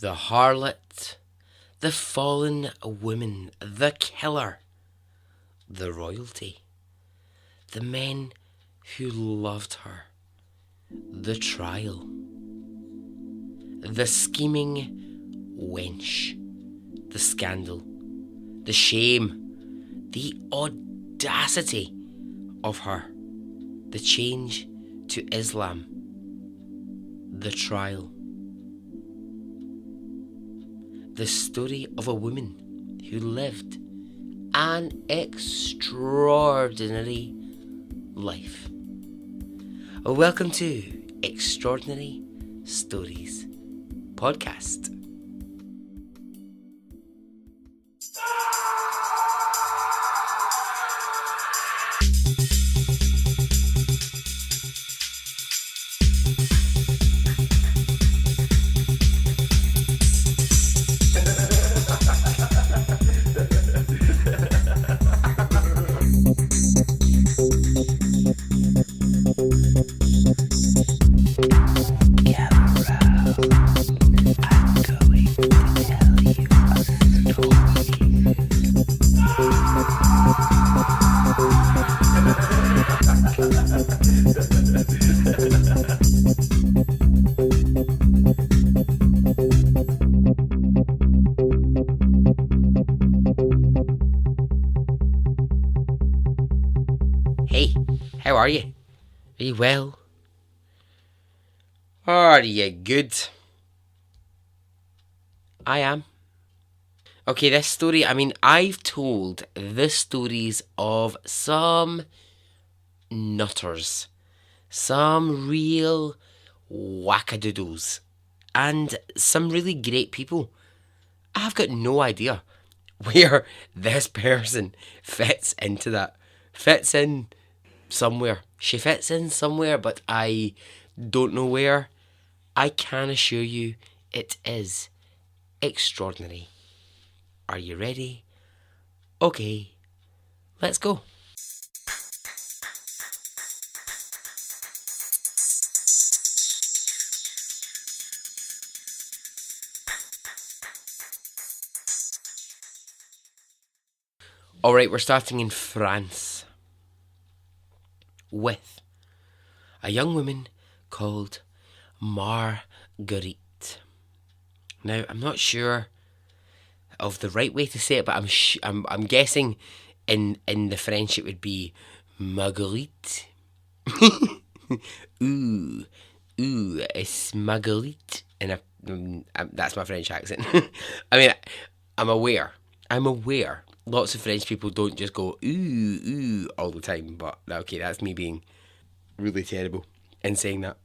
the harlot, the fallen woman, the killer, the royalty, the men who loved her, the trial, the scheming wench, the scandal, the shame, the audacity of her, the change to Islam, the trial, the story of a woman who lived an extraordinary life. Welcome to Extraordinary Stories Podcast. Hey, how are you? Are you well? Are you good? I am. Okay, this story, I've told the stories of some nutters, some real wackadoodles, and some really great people. I've got no idea where this person fits into that. Fits in somewhere. She fits in somewhere, but I don't know where. I can assure you it is extraordinary. Are you ready? Okay, let's go. Alright, we're starting in France with a young woman called Marguerite. Now, I'm not sure of the right way to say it, but I'm guessing in the French it would be Marguerite. ooh, it's Marguerite, and that's my French accent. I'm aware. Lots of French people don't just go ooh all the time, but okay, that's me being really terrible in saying that.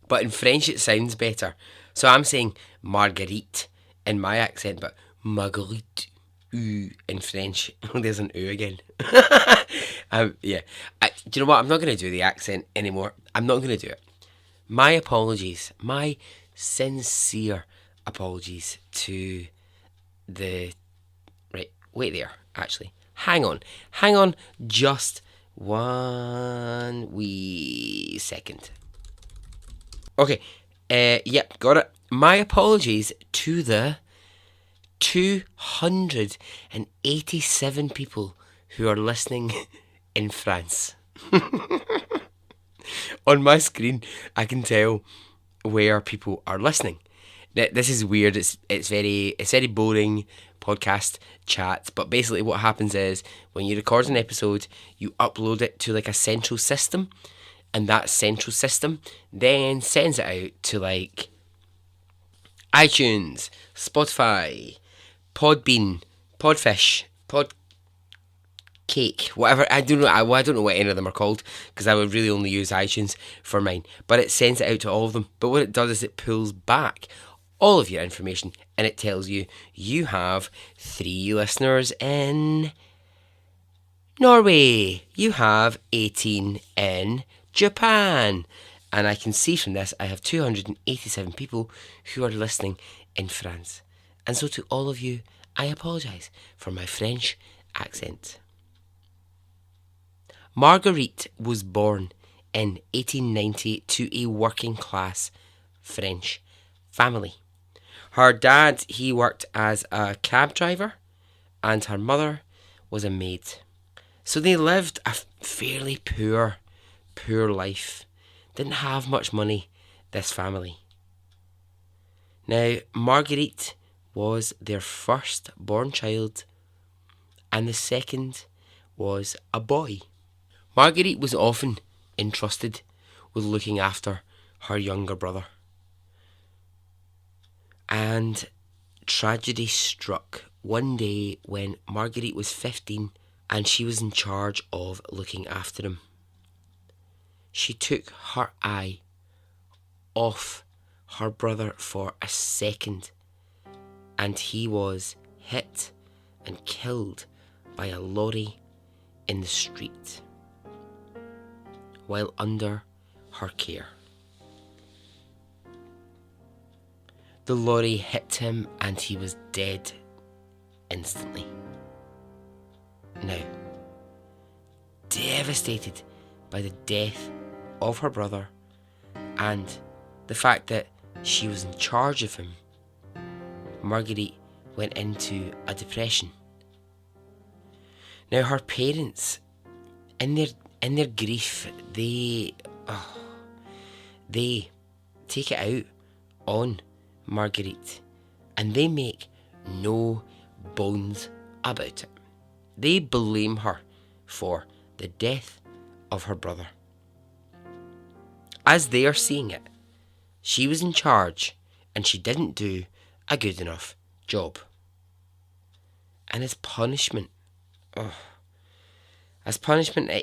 But in French it sounds better. So I'm saying Marguerite in my accent, but Marguerite in French. There's an oo again. Yeah. Do you know what? I'm not going to do the accent anymore. I'm not going to do it. My apologies. My sincere apologies to the... Right, wait there, actually. Hang on just 1 wee second. Okay, yep, got it. My apologies to the 287 people who are listening in France. On my screen, I can tell where people are listening. This is weird. It's very boring podcast chat. But basically, what happens is when you record an episode, you upload it to like a central system, and that central system then sends it out to like iTunes, Spotify, Podbean, Podfish, Podcake, whatever. I don't know what any of them are called because I would really only use iTunes for mine. But it sends it out to all of them. But what it does is it pulls back all of your information and it tells you have 3 listeners in Norway. You have 18 in Japan. And I can see from this I have 287 people who are listening in France. And so to all of you, I apologise for my French accent. Marguerite was born in 1890 to a working class French family. Her dad, he worked as a cab driver, and her mother was a maid. So they lived a fairly poor life. Didn't have much money, this family. Now, Marguerite was their first born child, and the second was a boy. Marguerite was often entrusted with looking after her younger brother. And tragedy struck one day when Marguerite was 15 and she was in charge of looking after him. She took her eye off her brother for a second, and he was hit and killed by a lorry in the street while under her care. The lorry hit him and he was dead instantly. Now, devastated by the death of her brother and the fact that she was in charge of him, Marguerite went into a depression. Now, her parents, in their grief, they take it out on Marguerite, and they make no bones about it. They blame her for the death of her brother. As they are seeing it, she was in charge and she didn't do a good enough job. And as punishment at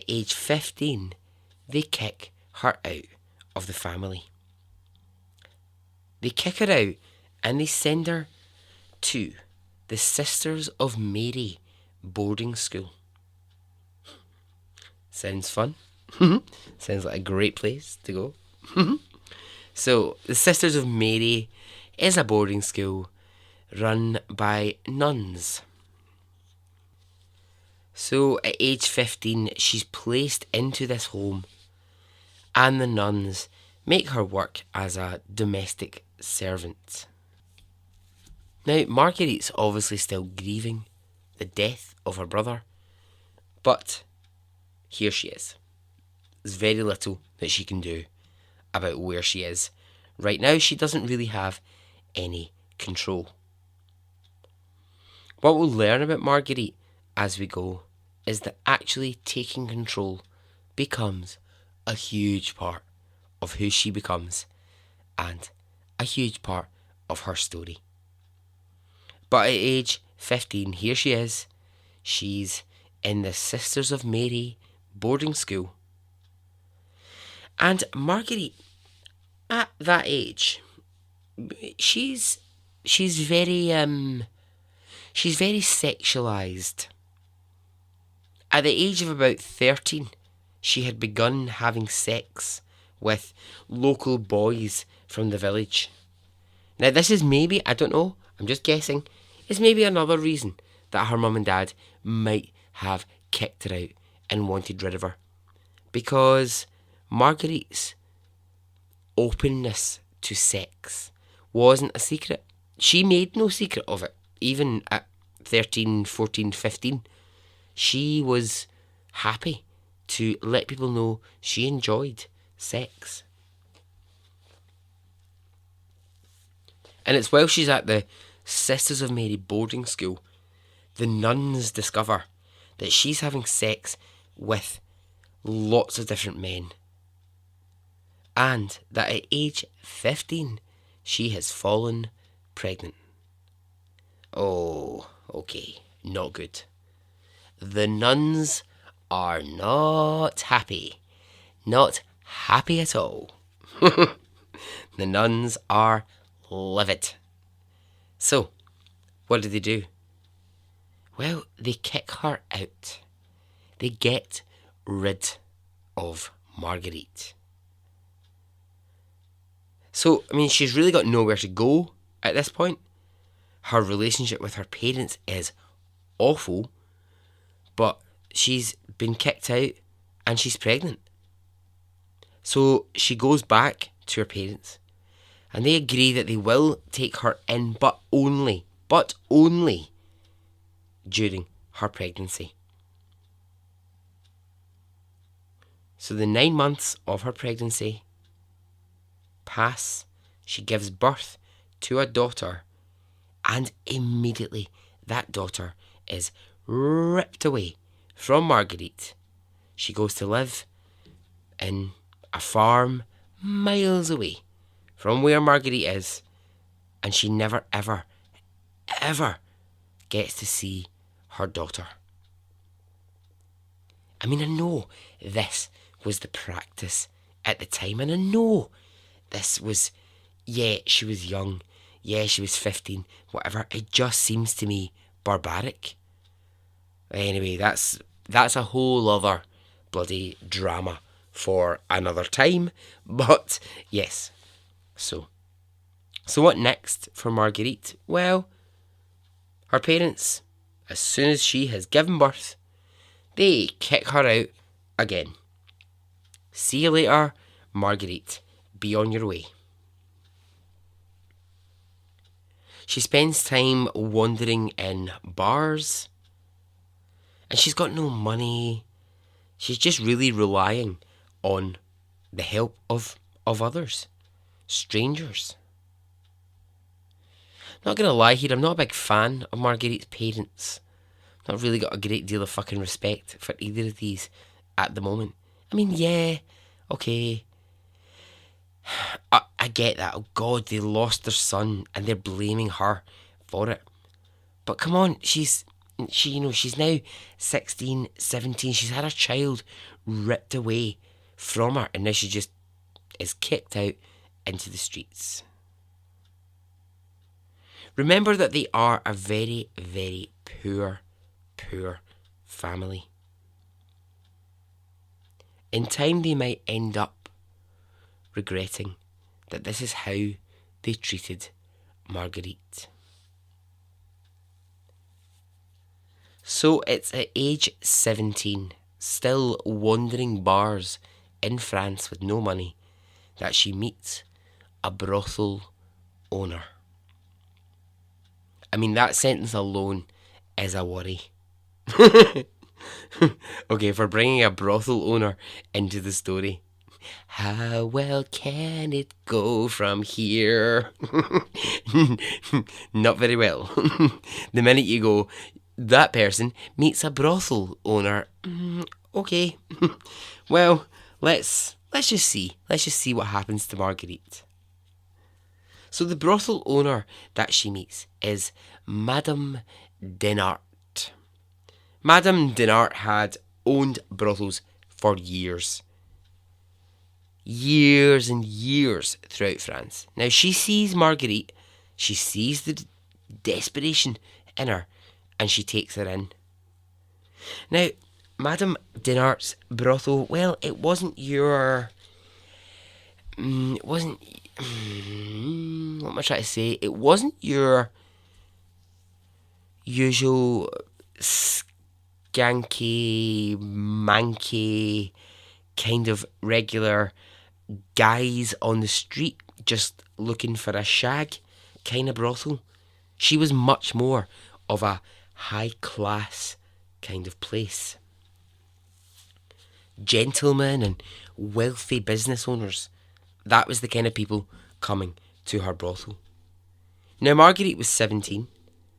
age 15, they kick her out of the family. They kick her out and they send her to the Sisters of Mary boarding school. Sounds fun. Sounds like a great place to go. So, the Sisters of Mary is a boarding school run by nuns. So, at age 15, she's placed into this home, and the nuns make her work as a domestic servant. Now, Marguerite's obviously still grieving the death of her brother, but here she is. There's very little that she can do about where she is. Right now, she doesn't really have any control. What we'll learn about Marguerite as we go is that actually taking control becomes a huge part of who she becomes and a huge part of her story. But at age 15, here she is. She's in the Sisters of Mary boarding school. And Marguerite, at that age, she's very sexualized. At the age of about 13, she had begun having sex with local boys from the village. Now, this is maybe, I don't know, I'm just guessing, is maybe another reason that her mum and dad might have kicked her out and wanted rid of her. Because Marguerite's openness to sex wasn't a secret. She made no secret of it. Even at 13, 14, 15, she was happy to let people know she enjoyed sex. And it's while she's at the Sisters of Mary boarding school, the nuns discover that she's having sex with lots of different men. And that at age 15, she has fallen pregnant. Oh, okay, not good. The nuns are not happy. Not happy at all. The nuns are livid. So, what do? Well, they kick her out. They get rid of Marguerite. So, I mean, she's really got nowhere to go at this point. Her relationship with her parents is awful, but she's been kicked out and she's pregnant. So she goes back to her parents and they agree that they will take her in, but only during her pregnancy. So the 9 months of her pregnancy pass, she gives birth to a daughter, and immediately that daughter is ripped away from Marguerite. She goes to live in a farm miles away from where Marguerite is, and she never ever gets to see her daughter. I mean, I know this was the practice at the time, and I know this was, yeah, she was young, yeah, she was 15, whatever. It just seems to me barbaric. Anyway, that's a whole other bloody drama for another time. But yes, so what next for Marguerite? Well, her parents, as soon as she has given birth, they kick her out again. See you later, Marguerite. Be on your way. She spends time wandering in bars, and she's got no money. She's just really relying on the help of others, strangers. Not gonna lie here, I'm not a big fan of Marguerite's parents. Not really got a great deal of fucking respect for either of these at the moment. I mean, yeah, okay, I get that. Oh God, they lost their son and they're blaming her for it. But come on, she's now 16, 17. She's had her child ripped away from her, and now she just is kicked out into the streets. Remember that they are a very, very poor family. In time, they might end up regretting that this is how they treated Marguerite. So it's at age 17, still wandering bars in France with no money, that she meets a brothel owner. I mean, that sentence alone is a worry. Okay, for bringing a brothel owner into the story. How well can it go from here? Not very well. The minute you go, that person meets a brothel owner. Okay. Well, let's just see. Let's just see what happens to Marguerite. So the brothel owner that she meets is Madame Denart. Madame Denart had owned brothels for years. Years and years throughout France. Now she sees Marguerite, she sees the desperation in her, and she takes her in. Now, Madame Denart's brothel, well, it wasn't your... what am I trying to say? It wasn't your usual skanky, manky, kind of regular guys on the street just looking for a shag kind of brothel. She was much more of a high class kind of place. Gentlemen and wealthy business owners, that was the kind of people coming to her brothel. Now Marguerite was 17,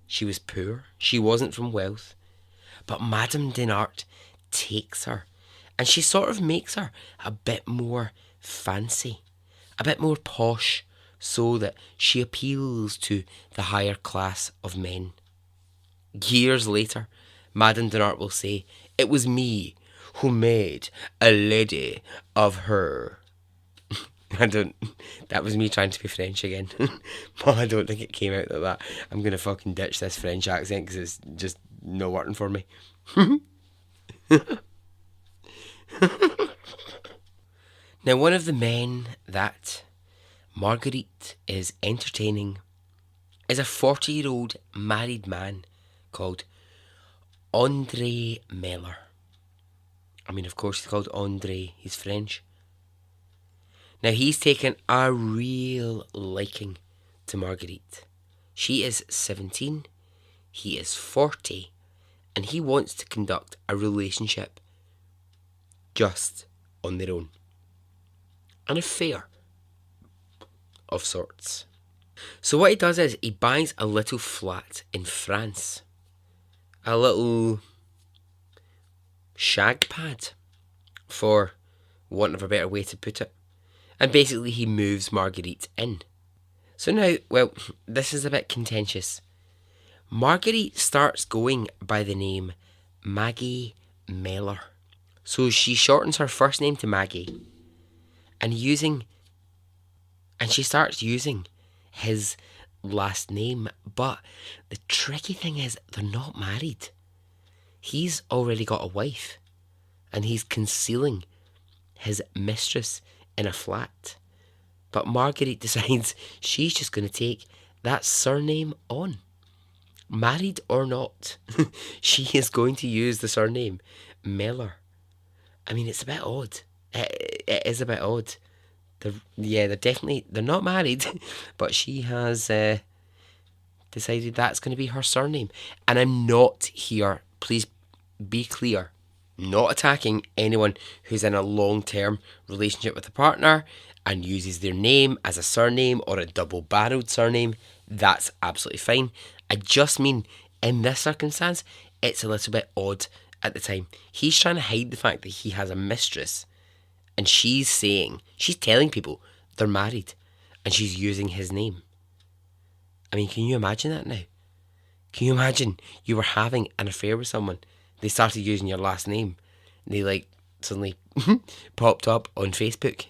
she was poor, she wasn't from wealth, but Madame Denart takes her, and she sort of makes her a bit more fancy, a bit more posh, so that she appeals to the higher class of men. Years later, Madame Denart will say, "It was me who made a lady of her." That was me trying to be French again. But I don't think it came out like that. I'm going to fucking ditch this French accent because it's just not working for me. Now, one of the men that Marguerite is entertaining is a 40-year-old married man called André Meller. I mean, of course, he's called André. He's French. Now he's taken a real liking to Marguerite. She is 17, he is 40, and he wants to conduct a relationship just on their own. An affair of sorts. So what he does is he buys a little flat in France. A little shag pad, for want of a better way to put it. And basically he moves Marguerite in. So now, well, this is a bit contentious. Marguerite starts going by the name Maggie Mellor. So she shortens her first name to Maggie and she starts using his last name. But the tricky thing is they're not married. He's already got a wife and he's concealing his mistress in a flat. But Marguerite decides she's just going to take that surname on. Married or not, she is going to use the surname Mellor. I mean, it's a bit odd. It is a bit odd. They're not married, but she has decided that's going to be her surname. And I'm not here, please be clear, not attacking anyone who's in a long-term relationship with a partner and uses their name as a surname or a double-barreled surname. That's absolutely fine. I just mean, in this circumstance, it's a little bit odd at the time. He's trying to hide the fact that he has a mistress, and she's telling people they're married, and she's using his name. I mean, can you imagine that now? Can you imagine you were having an affair with someone, they started using your last name, and they suddenly popped up on Facebook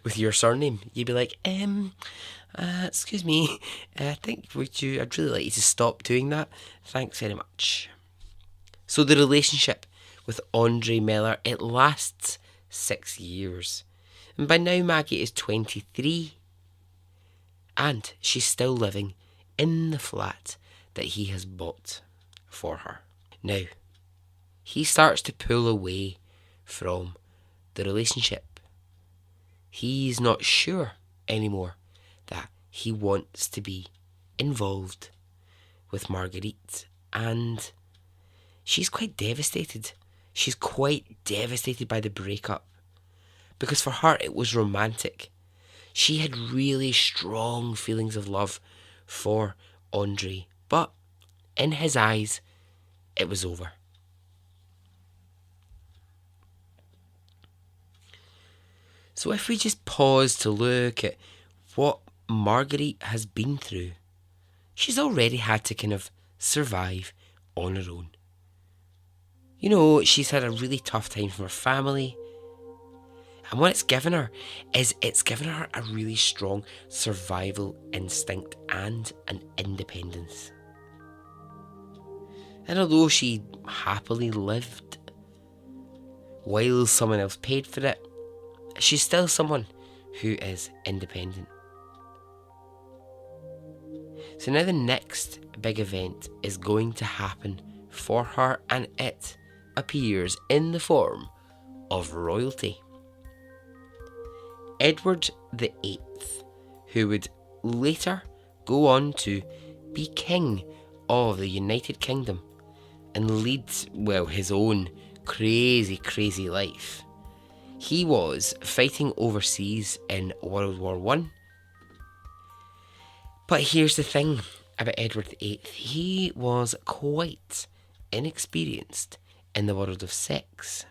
with your surname? You'd be like, excuse me, I'd really like you to stop doing that. Thanks very much. So the relationship with Andre Mellor, it lasts 6 years. And by now Maggie is 23 and she's still living in the flat that he has bought for her. Now, he starts to pull away from the relationship. He's not sure anymore that he wants to be involved with Marguerite, and she's quite devastated. She's quite devastated by the breakup, because for her it was romantic. She had really strong feelings of love for Andre, but in his eyes it was over. So if we just pause to look at what Marguerite has been through, she's already had to kind of survive on her own. You know, she's had a really tough time from her family. And what it's given her is it's given her a really strong survival instinct and an independence. And although she happily lived while someone else paid for it, she's still someone who is independent. So now the next big event is going to happen for her, and it appears in the form of royalty. Edward VIII, who would later go on to be king of the United Kingdom and lead, his own crazy life. He was fighting overseas in World War I. But here's the thing about Edward VIII. He was quite inexperienced in the world of sex.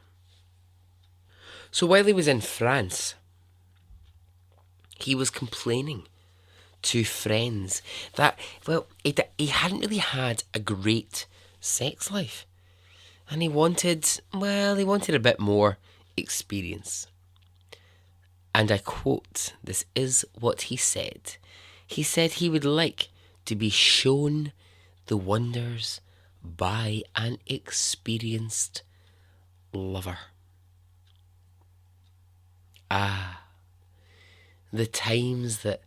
So while he was in France, he was complaining to friends that, he hadn't really had a great sex life. And he wanted a bit more experience. And I quote, this is what he said. He said he would like to be shown the wonders by an experienced lover. Ah, the times that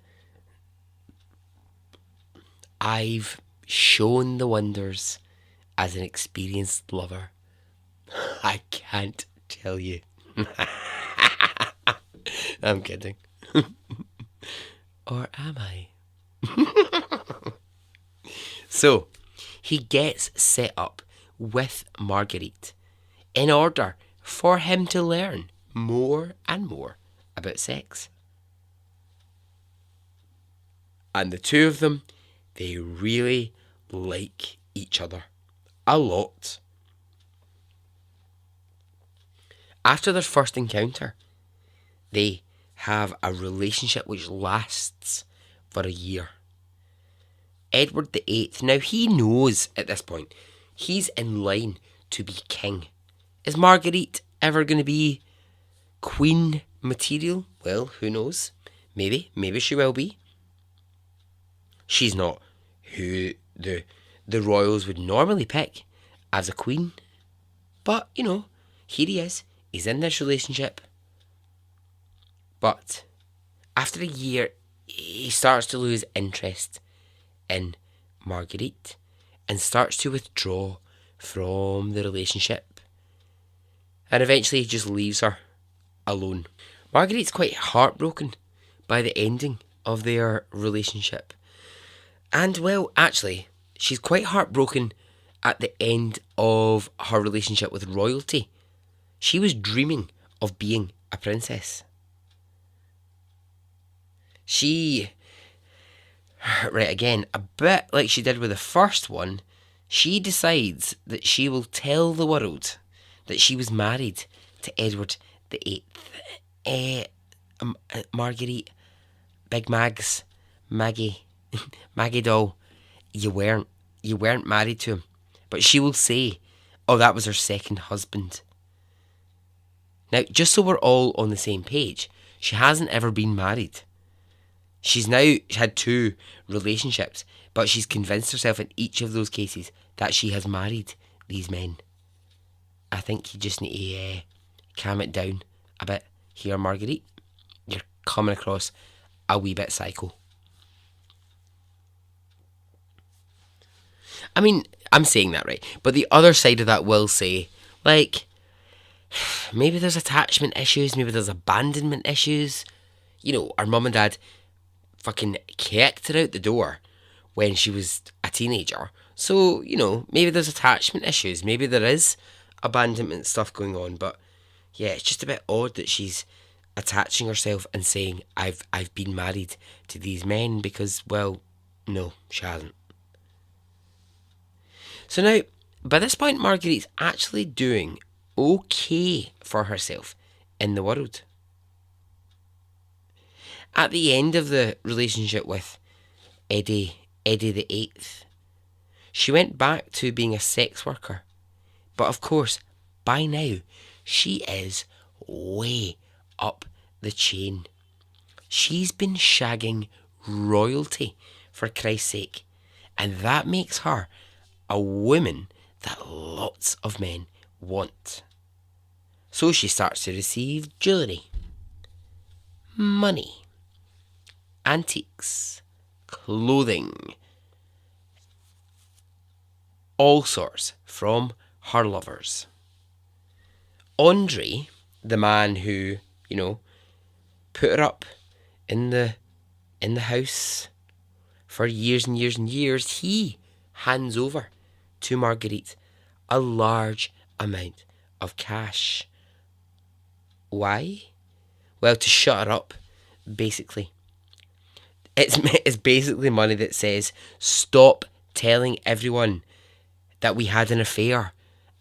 I've shown the wonders as an experienced lover, I can't tell you. I'm kidding. Or am I? So, he gets set up with Marguerite in order for him to learn more and more about sex. And the two of them, they really like each other a lot. After their first encounter, they have a relationship which lasts for a year. Edward VIII, now he knows at this point, he's in line to be king. Is Marguerite ever going to be queen material? Well, who knows? Maybe she will be. She's not who the royals would normally pick as a queen. But, here he is. He's in this relationship. But after a year, he starts to lose interest in Marguerite and starts to withdraw from the relationship. And eventually he just leaves her alone. Marguerite's quite heartbroken by the ending of their relationship. And, well, actually, she's quite heartbroken at the end of her relationship with royalty. She was dreaming of being a princess. She, right again, a bit like she did with the first one, she decides that she will tell the world that she was married to Edward VIII. Marguerite, Big Mags, Maggie doll, you weren't married to him. But she will say, oh, that was her second husband. Now, just so we're all on the same page, she hasn't ever been married. She's now had 2 relationships, but she's convinced herself in each of those cases that she has married these men. I think you just need to calm it down a bit here, Marguerite. You're coming across a wee bit psycho. I mean, I'm saying that right, but the other side of that will say, like, maybe there's attachment issues, maybe there's abandonment issues. Our mum and dad fucking kicked her out the door when she was a teenager. So, maybe there's attachment issues. Maybe there is abandonment stuff going on. But, yeah, it's just a bit odd that she's attaching herself and saying, I've been married to these men because, well, no, she hasn't. So now, by this point, Marguerite's actually doing okay for herself in the world. At the end of the relationship with Eddie VIII, she went back to being a sex worker. But of course, by now, she is way up the chain. She's been shagging royalty, for Christ's sake. And that makes her a woman that lots of men want. So she starts to receive jewellery, money, antiques, clothing, all sorts from her lovers. Andre, the man who, put her up in the house for years and years and years, he hands over to Marguerite a large amount of cash. Why? Well, to shut her up, basically. It's basically money that says, stop telling everyone that we had an affair.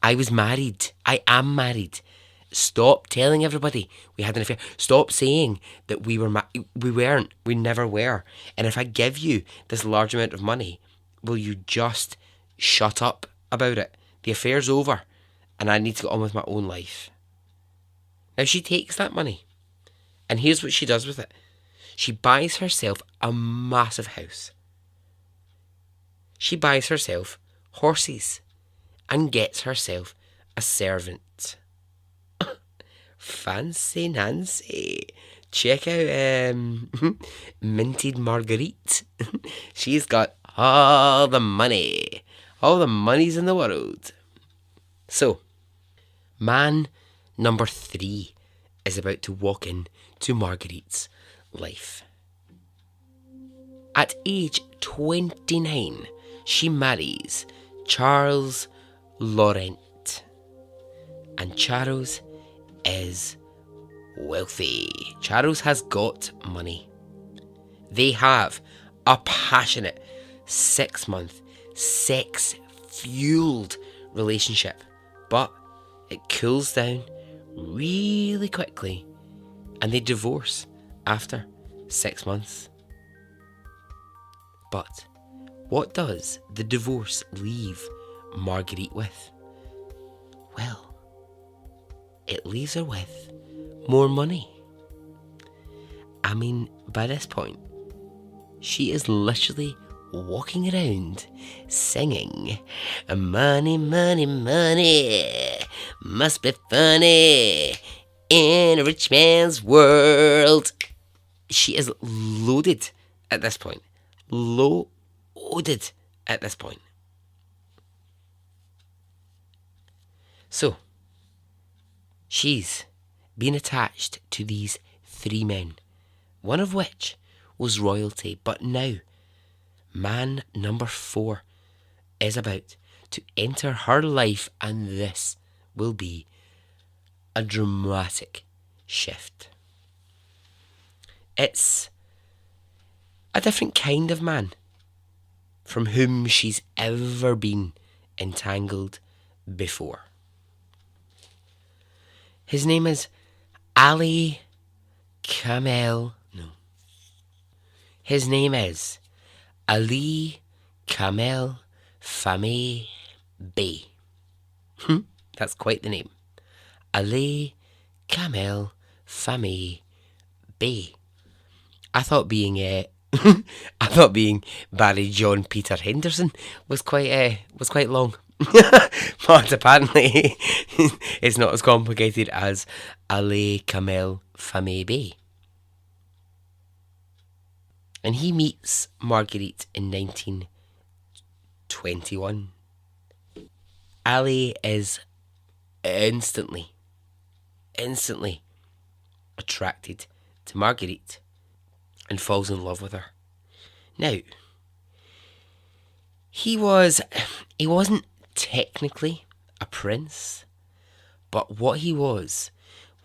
I was married. I am married. Stop telling everybody we had an affair. Stop saying that we were we weren't. We never were. And if I give you this large amount of money, will you just shut up about it? The affair's over and I need to get on with my own life. Now she takes that money and here's what she does with it. She buys herself a massive house. She buys herself horses and gets herself a servant. Fancy Nancy. Check out Minted Marguerite. She's got all the money. All the monies in the world. So, man number 3 is about to walk in to Marguerite's life. At age 29, she marries Charles Laurent. And Charles is wealthy. Charles has got money. They have a passionate 6-month, sex-fueled relationship. But it cools down really quickly and they divorce after 6 months. But what does the divorce leave Marguerite with? Well, it leaves her with more money. I mean, by this point, she is literally walking around singing, "Money, money, money, must be funny in a rich man's world." She is loaded at this point. Loaded at this point. So, she's been attached to these 3 men, one of which was royalty, but now man number 4 is about to enter her life, and this will be a dramatic shift. It's a different kind of man from whom she's ever been entangled before. His name is Ali Kamel. No. His name is Ali Kamel Fahmy Bey. That's quite the name. Ali Kamel Fahmy Bey. I thought being Barry John Peter Henderson was quite long. But apparently it's not as complicated as Ali Kamel Fahmy Bey. And he meets Marguerite in 1921. Ali is instantly attracted to Marguerite and falls in love with her. Now, he wasn't technically a prince, but what he was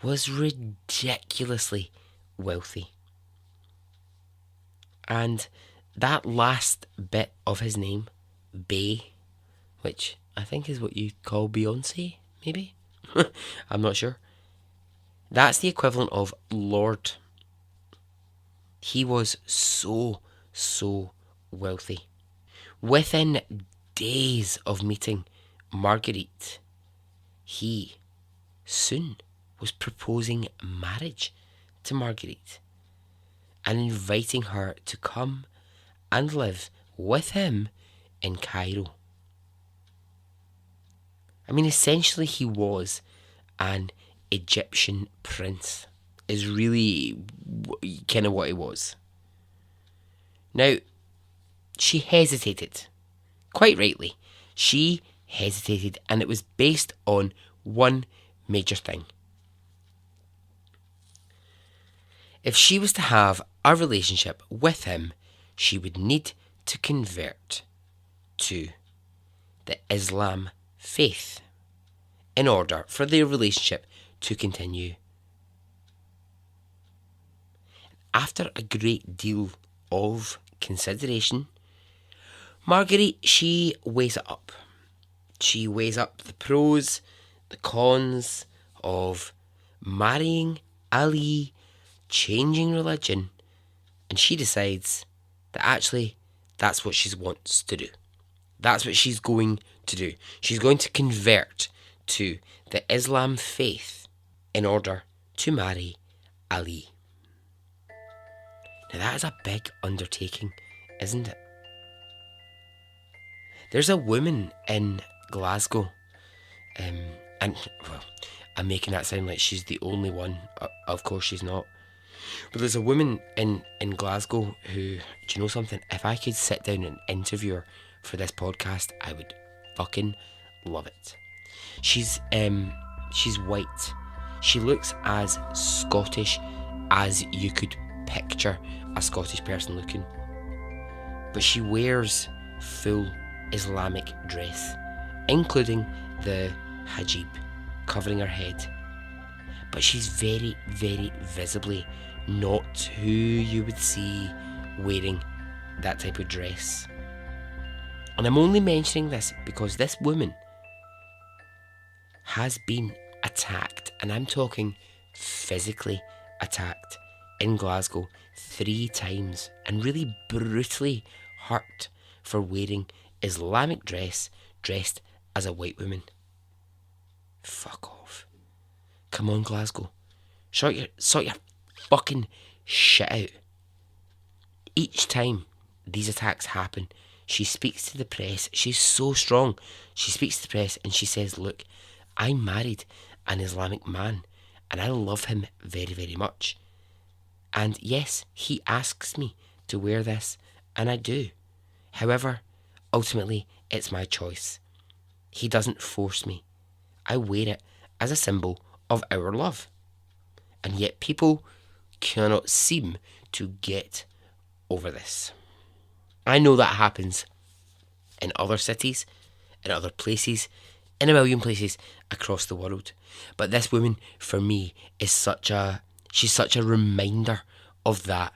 ridiculously wealthy. And that last bit of his name, Bey, which I think is what you call Beyonce, maybe? I'm not sure. That's the equivalent of Lord. He was so wealthy. Within days of meeting Marguerite, he soon was proposing marriage to Marguerite and inviting her to come and live with him in Cairo. I mean, essentially he was an Egyptian prince, is really kind of what he was. Now, she hesitated. Quite rightly. She hesitated, and it was based on one major thing. If she was to have a relationship with him, she would need to convert to the Islam faith in order for their relationship to continue. After a great deal of consideration, Marguerite, she weighs it up. She weighs up the pros, the cons of marrying Ali, changing religion, and she decides that actually that's what she wants to do. That's what she's going to do. She's going to convert to the Islam faith in order to marry Ali. Now that is a big undertaking, isn't it? There's a woman in Glasgow, and well, I'm making that sound like she's the only one. Of course she's not. But there's a woman in Glasgow who, do you know something? If I could sit down and interview her for this podcast, I would fucking love it. She's white. She looks as Scottish as you could picture a Scottish person looking. But she wears full Islamic dress, including the hijab, covering her head. But she's very, very visibly not who you would see wearing that type of dress. And I'm only mentioning this because this woman has been attacked, and I'm talking physically attacked, in Glasgow 3 times, and really brutally hurt for wearing Islamic dress dressed as a white woman. Fuck off. Come on, Glasgow. Sort your fucking shit out. Each time these attacks happen, she speaks to the press. She's so strong. She speaks to the press and she says, look, I married an Islamic man and I love him very, very much. And yes, he asks me to wear this and I do. However, ultimately, it's my choice. He doesn't force me. I wear it as a symbol of our love. And yet people cannot seem to get over this. I know that happens in other cities, in other places, in a million places across the world. But this woman, for me, is she's such a reminder of that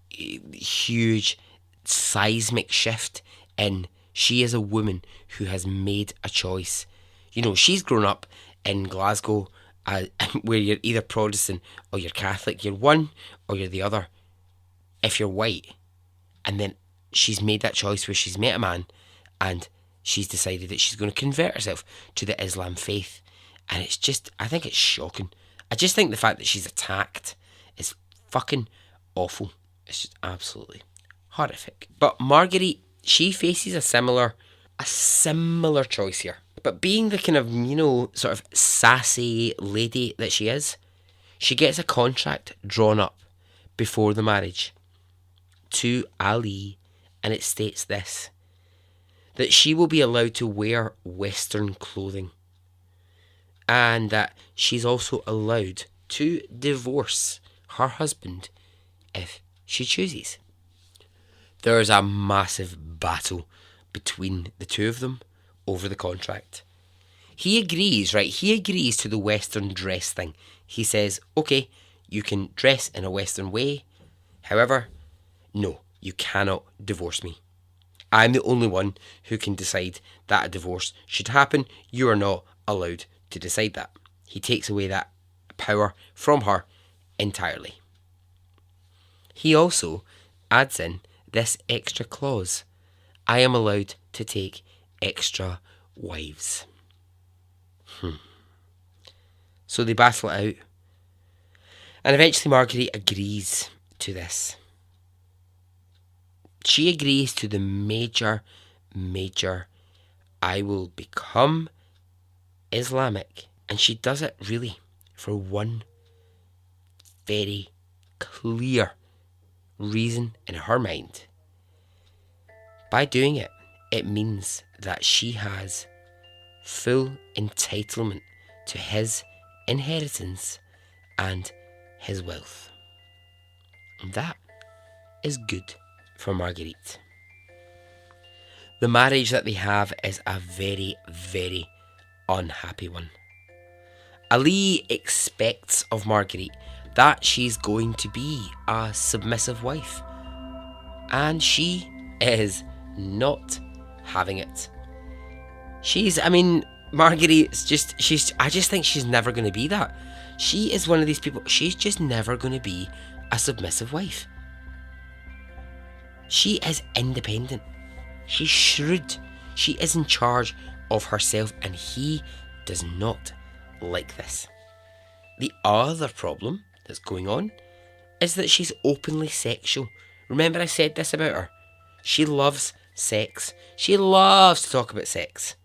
huge seismic shift in she is a woman who has made a choice. You know, she's grown up in Glasgow where you're either Protestant or you're Catholic. You're one or you're the other if you're white. And then she's made that choice where she's met a man and she's decided that she's going to convert herself to the Islam faith. And it's just, I think it's shocking. I just think the fact that she's attacked is fucking awful. It's just absolutely horrific. But Marguerite, she faces a similar choice here. But being the kind of, you know, sort of sassy lady that she is, she gets a contract drawn up before the marriage to Ali, and it states this, that she will be allowed to wear Western clothing and that she's also allowed to divorce her husband if she chooses. There's a massive battle between the two of them over the contract. He agrees, right? He agrees to the Western dress thing. He says, okay, you can dress in a Western way. However, no, you cannot divorce me. I'm the only one who can decide that a divorce should happen. You are not allowed to decide that. He takes away that power from her entirely. He also adds in this extra clause. I am allowed to take extra wives. So they battle it out. And eventually Marguerite agrees to this. She agrees to the major, I will become Islamic. And she does it really for one very clear reason in her mind. By doing it, it means that she has full entitlement to his inheritance and his wealth. And that is good for Marguerite. The marriage that they have is a very, very unhappy one. Ali expects of Marguerite that she's going to be a submissive wife, and she is not having it. Marguerite's I just think she's never going to be that. She is one of these people, she's just never going to be a submissive wife. She is independent. She's shrewd. She is in charge of herself, and he does not like this. The other problem that's going on is that she's openly sexual. Remember I said this about her? She loves sex. She loves to talk about sex.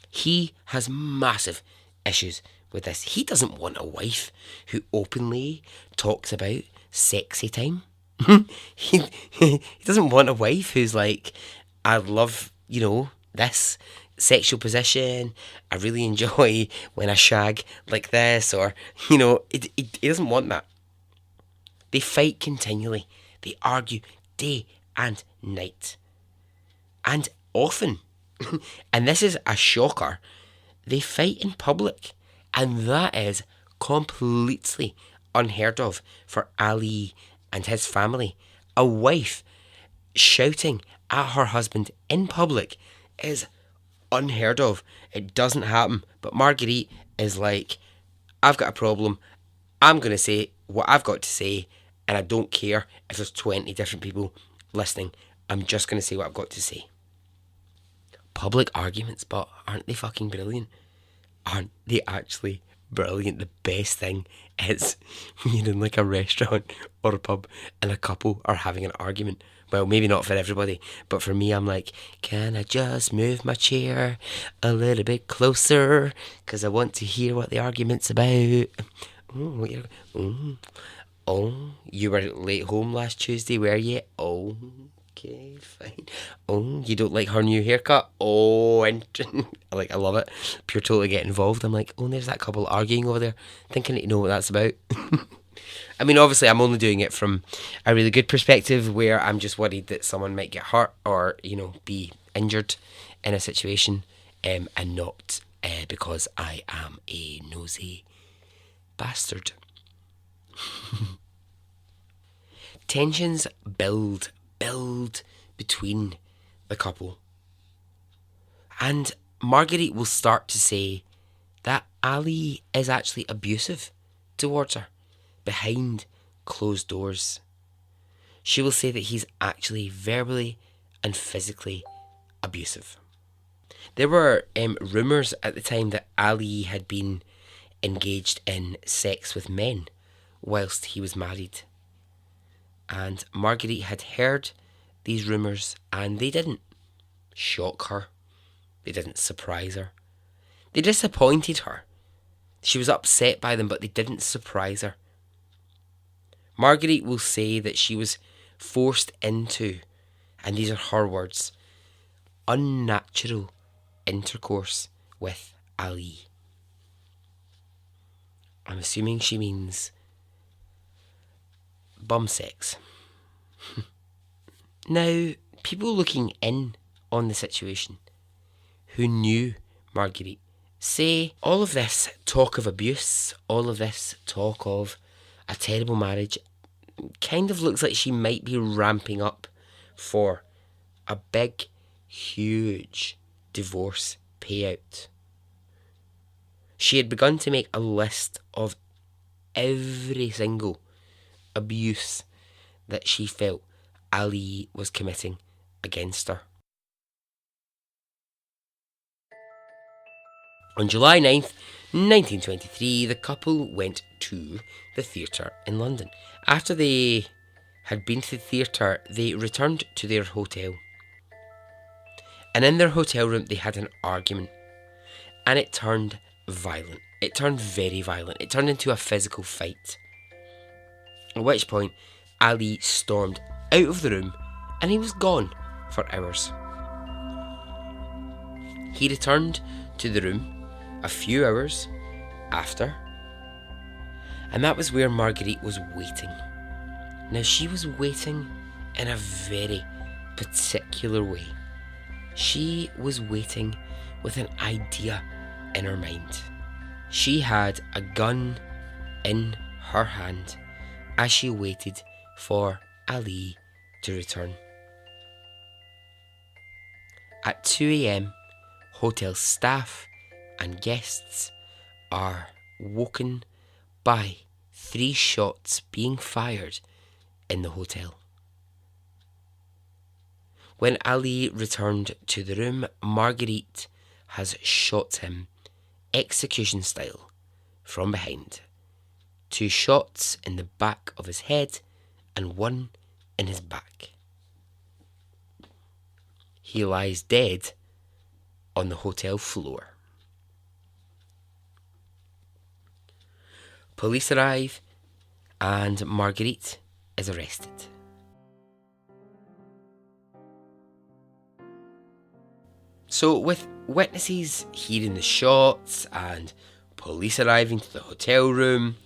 He has massive issues with this. He doesn't want a wife who openly talks about sexy time. he doesn't want a wife who's like, I love, this sexual position. I really enjoy when I shag like this, or, he doesn't want that. They fight continually. They argue day and night. And often, and this is a shocker, they fight in public. And that is completely unheard of for Ali and his family. A wife shouting at her husband in public is unheard of. It doesn't happen. But Marguerite is like, I've got a problem. I'm going to say what I've got to say, and I don't care if there's 20 different people listening. I'm just going to say what I've got to say. Public arguments, but aren't they fucking brilliant? Aren't they actually brilliant? The best thing is when you're in like a restaurant or a pub and a couple are having an argument. Well, maybe not for everybody, but for me, I'm like, can I just move my chair a little bit closer? Because I want to hear what the argument's about. Oh, you were late home last Tuesday, were you? Oh, okay, fine. Oh, you don't like her new haircut? Oh, and I love it. Pure totally get involved. I'm like, oh, there's that couple arguing over there, thinking that you know what that's about. I mean, obviously, I'm only doing it from a really good perspective where I'm just worried that someone might get hurt or, be injured in a situation, and not because I am a nosy bastard. Tensions build between the couple. And Marguerite will start to say that Ali is actually abusive towards her behind closed doors. She will say that he's actually verbally and physically abusive. There were rumours at the time that Ali had been engaged in sex with men whilst he was married. And Marguerite had heard these rumours and they didn't shock her. They didn't surprise her. They disappointed her. She was upset by them, but they didn't surprise her. Marguerite will say that she was forced into, and these are her words, unnatural intercourse with Ali. I'm assuming she means bum sex. Now, people looking in on the situation who knew Marguerite say all of this talk of abuse, all of this talk of a terrible marriage kind of looks like she might be ramping up for a big, huge divorce payout. She had begun to make a list of every single abuse that she felt Ali was committing against her. On July 9th, 1923, the couple went to the theatre in London. After they had been to the theatre, they returned to their hotel. And in their hotel room, they had an argument. And it turned violent. It turned very violent. It turned into a physical fight. At which point, Ali stormed out of the room and he was gone for hours. He returned to the room a few hours after, and that was where Marguerite was waiting. Now, she was waiting in a very particular way. She was waiting with an idea in her mind. She had a gun in her hand as she waited for Ali to return. At 2 a.m, hotel staff and guests are woken by 3 shots being fired in the hotel. When Ali returned to the room, Marguerite has shot him execution style from behind. 2 shots in the back of his head and 1 in his back. He lies dead on the hotel floor. Police arrive and Marguerite is arrested. So with witnesses hearing the shots and police arriving to the hotel room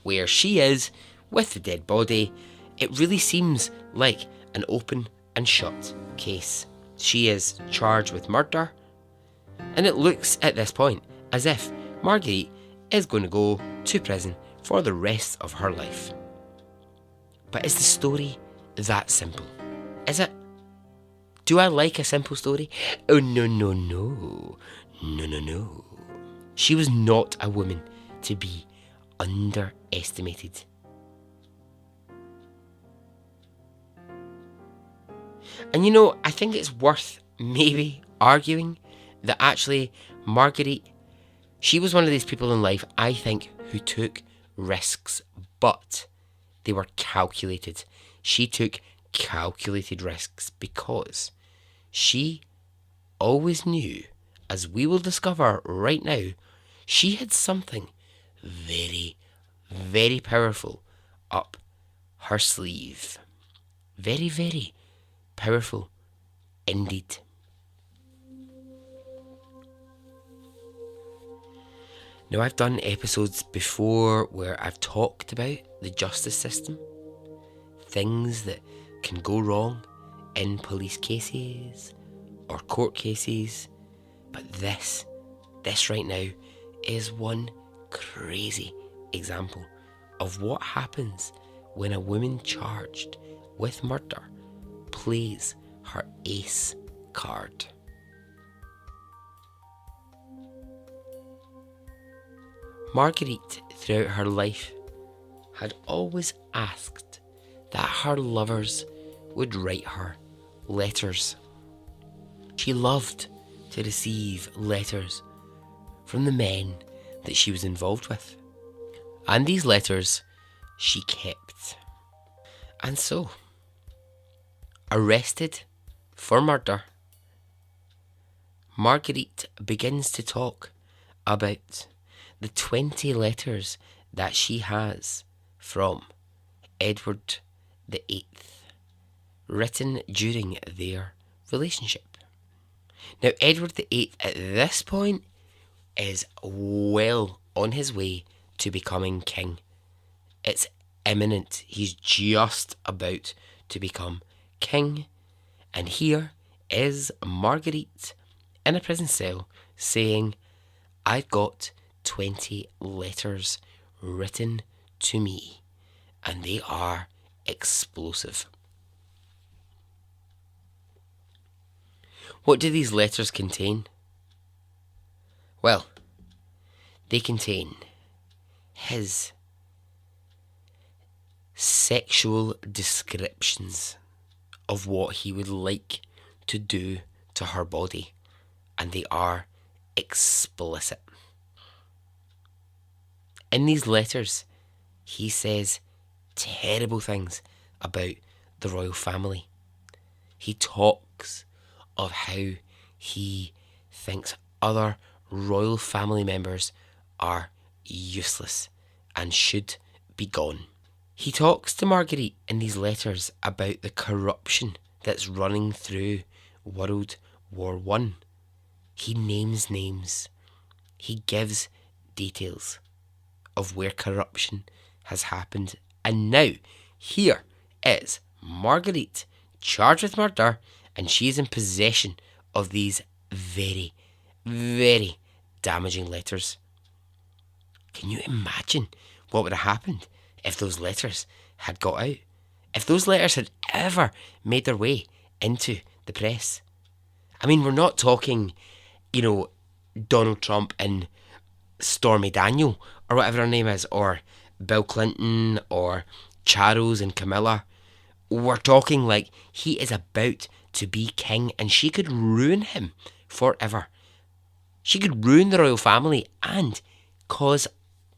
where she is with the dead body, it really seems like an open and shut case. She is charged with murder, and it looks at this point as if Marguerite is going to go to prison for the rest of her life. But is the story that simple? Is it? Do I like a simple story? Oh, no, no, no. No, no, no. She was not a woman to be underestimated. And I think it's worth maybe arguing that actually Marguerite, she was one of these people in life, I think, who took risks, but they were calculated. She took calculated risks because she always knew, as we will discover right now, she had something very, very powerful up her sleeve. Very, very powerful indeed. Now, I've done episodes before where I've talked about the justice system, things that can go wrong in police cases or court cases, but this right now is one crazy example of what happens when a woman charged with murder plays her ace card. Marguerite, throughout her life, had always asked that her lovers would write her letters. She loved to receive letters from the men that she was involved with, and these letters she kept. And so, arrested for murder, Marguerite begins to talk about the 20 letters that she has from Edward VIII, written during their relationship. Now, Edward VIII at this point is well on his way to becoming king. It's imminent. He's just about to become king. And here is Marguerite in a prison cell saying, I've got 20 letters written to me, and they are explosive. What do these letters contain? Well, they contain his sexual descriptions of what he would like to do to her body, and they are explicit. In these letters, he says terrible things about the royal family. He talks of how he thinks other royal family members are useless and should be gone. He talks to Marguerite in these letters about the corruption that's running through World War I. He names names. He gives details of where corruption has happened. And now, here is Marguerite, charged with murder, and she is in possession of these very, very damaging letters. Can you imagine what would have happened if those letters had got out? If those letters had ever made their way into the press? I mean, we're not talking, Donald Trump and Stormy Daniel, or whatever her name is, or Bill Clinton, or Charles and Camilla. We're talking like he is about to be king, and she could ruin him forever. She could ruin the royal family and cause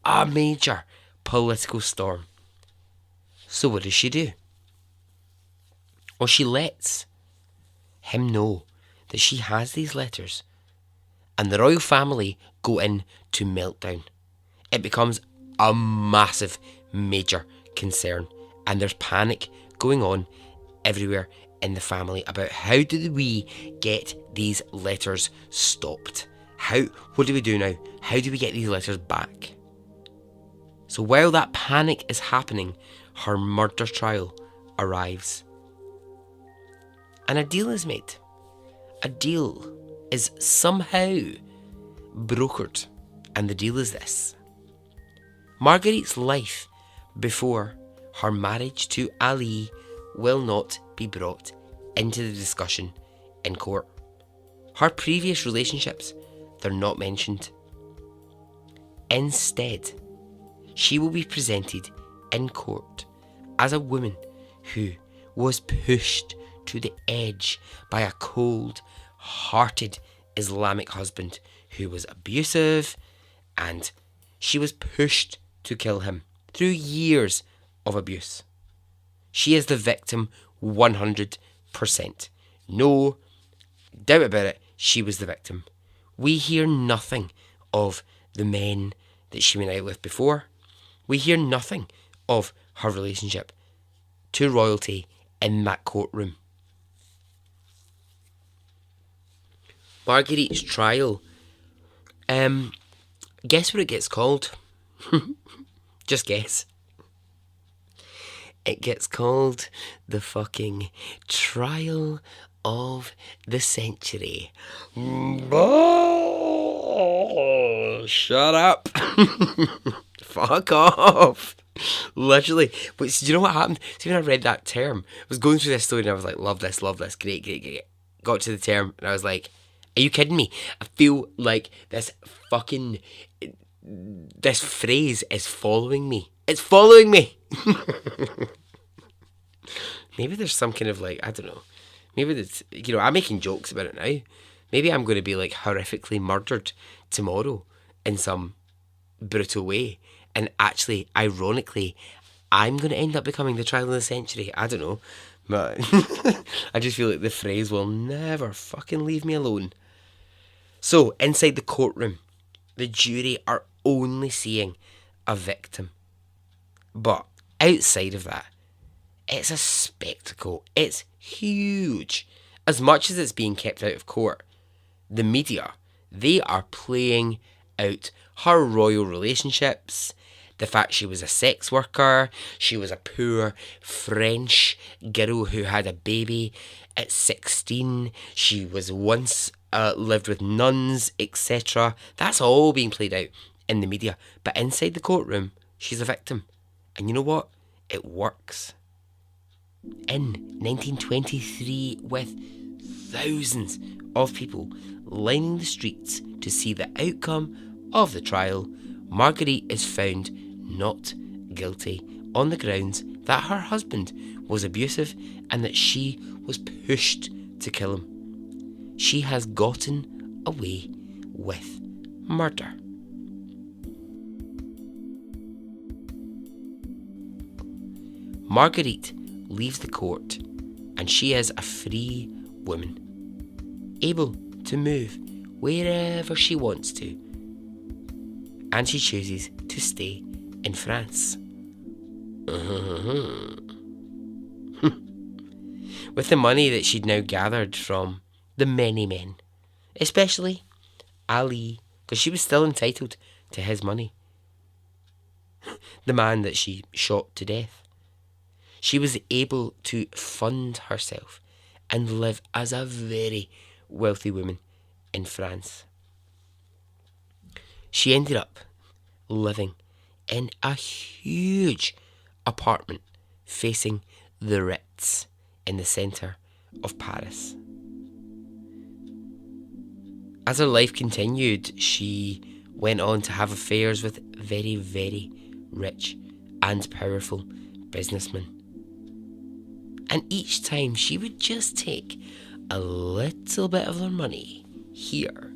a major political storm. So what does she do? Well, she lets him know that she has these letters, and the royal family go into meltdown. It becomes a massive, major concern, and there's panic going on everywhere in the family about how do we get these letters stopped. What do we do now? How do we get these letters back? So while that panic is happening, her murder trial arrives. And a deal is made. A deal is somehow brokered. And the deal is this. Marguerite's life before her marriage to Ali will not be brought into the discussion in court. Her previous relationships, they're not mentioned. Instead, she will be presented in court as a woman who was pushed to the edge by a cold-hearted Islamic husband who was abusive, and she was pushed to kill him through years of abuse. She is the victim 100%. No doubt about it, she was the victim. We hear nothing of the men that she went out with before. We hear nothing of her relationship to royalty in that courtroom. Marguerite's trial, guess what it gets called? Just guess. It gets called the fucking trial of the century. Oh, shut up. Fuck off. Literally. But do you know what happened? See, when I read that term, I was going through this story and I was like, love this, great. Got to the term and I was like, are you kidding me? I feel like this phrase is following me. It's following me. Maybe there's some kind of like, I don't know. Maybe that's, I'm making jokes about it now. Maybe I'm going to be like horrifically murdered tomorrow in some brutal way. And actually, ironically, I'm going to end up becoming the trial of the century. I don't know. But I just feel like the phrase will never fucking leave me alone. So, inside the courtroom, the jury are only seeing a victim. But outside of that, it's a spectacle. It's huge. As much as it's being kept out of court, the media, they are playing out her royal relationships, the fact she was a sex worker, she was a poor French girl who had a baby at 16, she was once lived with nuns, etc. That's all being played out in the media. But inside the courtroom, she's a victim. And you know what? It works. In 1923, with thousands of people lining the streets to see the outcome of the trial, Marguerite is found not guilty on the grounds that her husband was abusive and that she was pushed to kill him. She has gotten away with murder. Marguerite leaves the court and she is a free woman, able to move wherever she wants to, and she chooses to stay in France. With the money that she'd now gathered from the many men, especially Ali, because she was still entitled to his money, the man that she shot to death. She was able to fund herself and live as a very wealthy woman in France. She ended up living in a huge apartment facing the Ritz in the centre of Paris. As her life continued, she went on to have affairs with very, very rich and powerful businessmen. And each time she would just take a little bit of their money, here,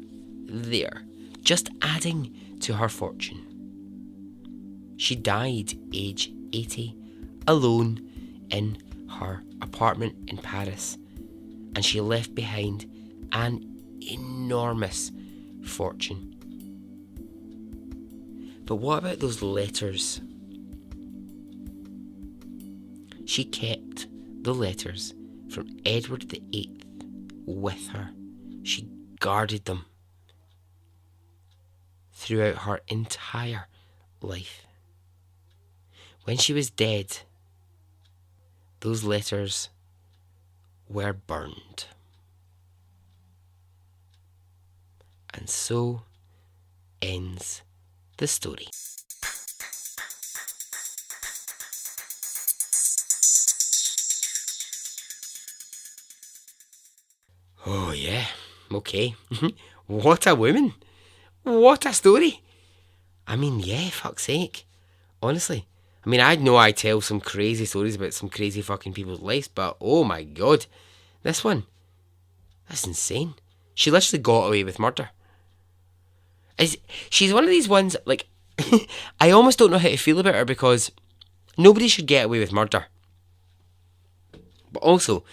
there, just adding to her fortune. She died age 80, alone in her apartment in Paris, and she left behind an enormous fortune. But what about those letters? She kept the letters from Edward VIII with her. She guarded them throughout her entire life. When she was dead, those letters were burned. And so ends the story. Oh, yeah. Okay. What a woman. What a story. I mean, yeah, fuck's sake. Honestly. I mean, I know I tell some crazy stories about some crazy fucking people's lives, but oh my god. This one. That's insane. She literally got away with murder. She's one of these ones, like, I almost don't know how to feel about her because nobody should get away with murder. But also,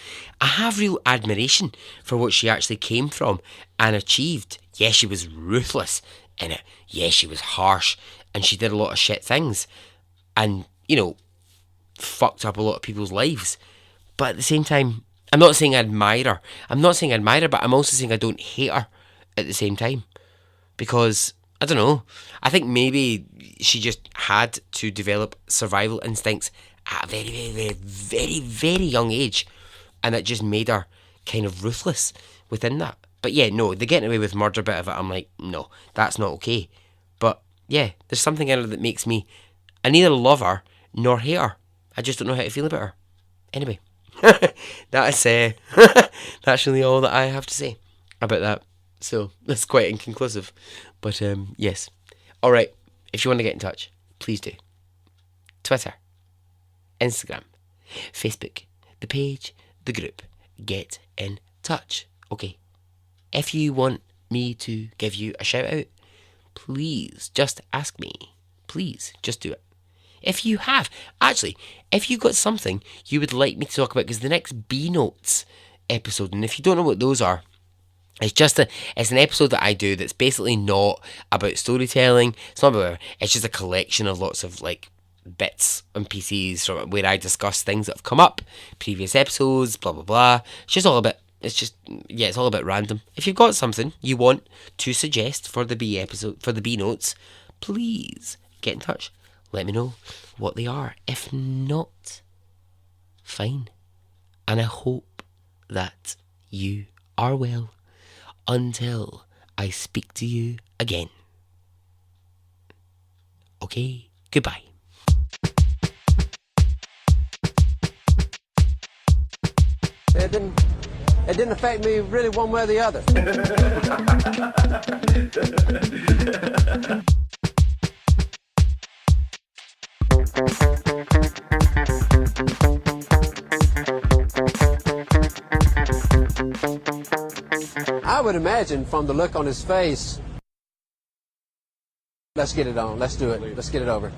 I have real admiration for what she actually came from and achieved. Yes, she was ruthless in it. Yes, she was harsh and she did a lot of shit things and, fucked up a lot of people's lives. But at the same time, I'm not saying I admire her. But I'm also saying I don't hate her at the same time. Because, I don't know, I think maybe she just had to develop survival instincts at a very, very, very, very, very young age. And it just made her kind of ruthless within that. But yeah, no, the getting away with murder bit of it, I'm like, no, that's not okay. But yeah, there's something in her that makes me, I neither love her nor hate her. I just don't know how to feel about her. Anyway, that's that's really all that I have to say about that. So that's quite inconclusive. But yes. Alright, if you want to get in touch, please do. Twitter, Instagram, Facebook, the page, the group. Get in touch. Okay. If you want me to give you a shout out, please just ask me. Please, just do it. If you have, actually, if you got something you would like me to talk about, because the next B Notes episode, and if you don't know what those are, it's an episode that I do that's basically not about storytelling. It's not about, it's just a collection of lots of like bits and pieces from where I discuss things that have come up, previous episodes, blah blah blah. It's all a bit random. If you've got something you want to suggest for the B episode, for the B Notes, please get in touch. Let me know what they are. If not, fine. And I hope that you are well until I speak to you again. Okay, goodbye. It didn't affect me really one way or the other. I would imagine from the look on his face, let's get it on, let's do it, let's get it over.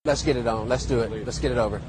Let's get it on. Let's do it. Let's get it over.